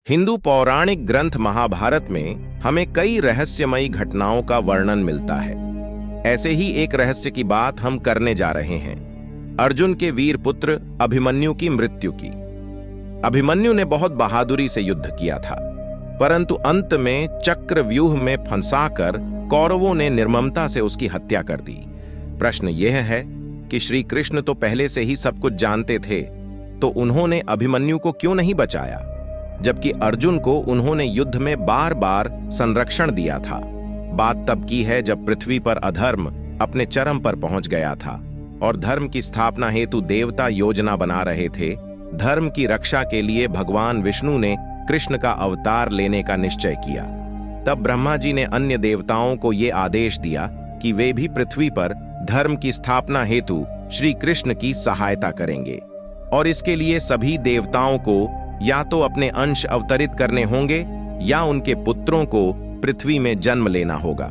हिंदू पौराणिक ग्रंथ महाभारत में हमें कई रहस्यमयी घटनाओं का वर्णन मिलता है। ऐसे ही एक रहस्य की बात हम करने जा रहे हैं, अर्जुन के वीर पुत्र अभिमन्यु की मृत्यु की। अभिमन्यु ने बहुत बहादुरी से युद्ध किया था, परंतु अंत में चक्रव्यूह में फंसाकर कौरवों ने निर्ममता से उसकी हत्या कर दी। प्रश्न यह है कि श्री कृष्ण तो पहले से ही सब कुछ जानते थे, तो उन्होंने अभिमन्यु को क्यों नहीं बचाया, जबकि अर्जुन को उन्होंने युद्ध में बार बार संरक्षण दिया था। बात तब की है जब पृथ्वी पर अधर्म अपने चरम पर पहुंच गया था और धर्म की स्थापना हेतु देवता योजना बना रहे थे। धर्म की रक्षा के लिए भगवान विष्णु ने कृष्ण का अवतार लेने का निश्चय किया। तब ब्रह्मा जी ने अन्य देवताओं को ये आदेश दिया कि वे भी पृथ्वी पर धर्म की स्थापना हेतु श्री कृष्ण की सहायता करेंगे, और इसके लिए सभी देवताओं को या तो अपने अंश अवतरित करने होंगे या उनके पुत्रों को पृथ्वी में जन्म लेना होगा।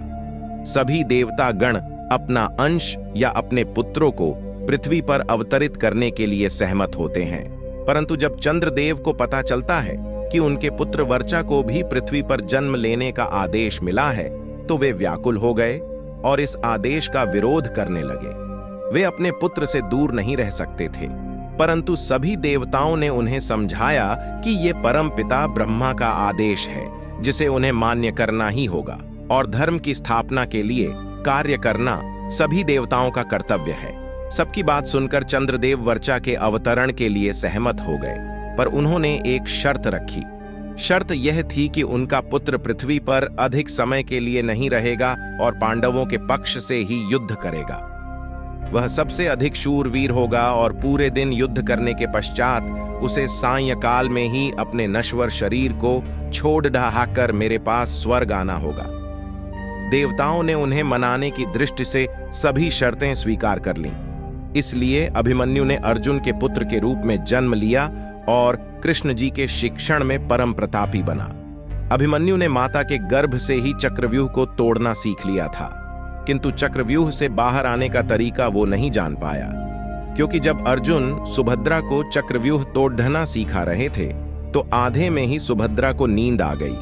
सभी देवता गण अपना अंश या अपने पुत्रों को पृथ्वी पर अवतरित करने के लिए सहमत होते हैं, परंतु जब चंद्रदेव को पता चलता है कि उनके पुत्र वर्चा को भी पृथ्वी पर जन्म लेने का आदेश मिला है, तो वे व्याकुल हो गए और इस आदेश का विरोध करने लगे। वे अपने पुत्र से दूर नहीं रह सकते थे, परंतु सभी देवताओं ने उन्हें समझाया कि ये परम पिता ब्रह्मा का आदेश है, जिसे उन्हें मान्य करना ही होगा, और धर्म की स्थापना के लिए कार्य करना सभी देवताओं का कर्तव्य है। सबकी बात सुनकर चंद्रदेव वर्चा के अवतरण के लिए सहमत हो गए, पर उन्होंने एक शर्त रखी। शर्त यह थी कि उनका पुत्र पृथ्वी पर अधिक समय के लिए नहीं रहेगा और पांडवों के पक्ष से ही युद्ध करेगा। वह सबसे अधिक शूरवीर होगा और पूरे दिन युद्ध करने के पश्चात उसे सायंकाल में ही अपने नश्वर शरीर को छोड़ ढहाकर मेरे पास स्वर्ग आना होगा। देवताओं ने उन्हें मनाने की दृष्टि से सभी शर्तें स्वीकार कर लीं। इसलिए अभिमन्यु ने अर्जुन के पुत्र के रूप में जन्म लिया और कृष्ण जी के शिक्षण में परम प्रतापी बना। अभिमन्यु ने माता के गर्भ से ही चक्रव्यूह को तोड़ना सीख लिया था, किंतु चक्रव्यूह से बाहर आने का तरीका वो नहीं जान पाया, क्योंकि जब अर्जुन सुभद्रा को चक्रव्यूह तोड़ना सिखा रहे थे तो आधे में ही सुभद्रा को नींद आ गई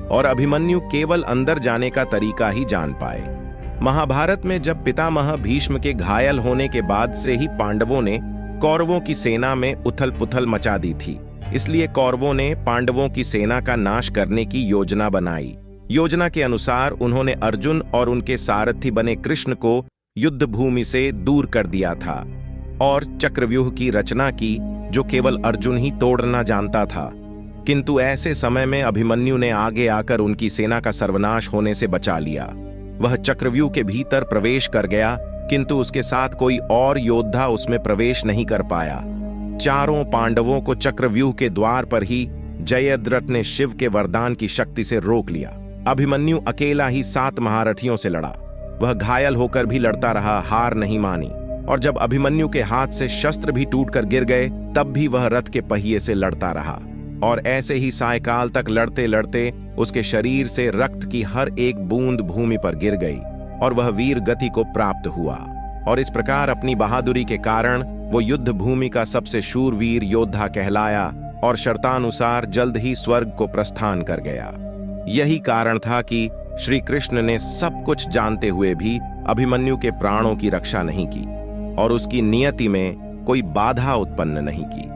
और अभिमन्यु केवल अंदर जाने का तरीका ही जान पाए। महाभारत में जब पितामह भीष्म के घायल होने के बाद से ही पांडवों ने कौरवों की सेना में उथल पुथल मचा दी थी, इसलिए कौरवों ने पांडवों की सेना का नाश करने की योजना बनाई। योजना के अनुसार उन्होंने अर्जुन और उनके सारथी बने कृष्ण को युद्ध भूमि से दूर कर दिया था और चक्रव्यूह की रचना की, जो केवल अर्जुन ही तोड़ना जानता था। किंतु ऐसे समय में अभिमन्यु ने आगे आकर उनकी सेना का सर्वनाश होने से बचा लिया। वह चक्रव्यूह के भीतर प्रवेश कर गया, किंतु उसके साथ कोई और योद्धा उसमें प्रवेश नहीं कर पाया। चारों पांडवों को चक्रव्यूह के द्वार पर ही जयद्रथ ने शिव के वरदान की शक्ति से रोक लिया। अभिमन्यु अकेला ही 7 महारथियों से लड़ा। वह घायल होकर भी लड़ता रहा, हार नहीं मानी, और जब अभिमन्यु के हाथ से शस्त्र भी टूटकर गिर गए तब भी वह रथ के पहिए से लड़ता रहा, और ऐसे ही सायकाल तक लड़ते लड़ते उसके शरीर से रक्त की हर एक बूंद भूमि पर गिर गई और वह वीर गति को प्राप्त हुआ। और इस प्रकार अपनी बहादुरी के कारण वो युद्ध भूमि का सबसे शूरवीर योद्धा कहलाया और शर्तानुसार जल्द ही स्वर्ग को प्रस्थान कर गया। यही कारण था कि श्री कृष्ण ने सब कुछ जानते हुए भी अभिमन्यु के प्राणों की रक्षा नहीं की और उसकी नियति में कोई बाधा उत्पन्न नहीं की।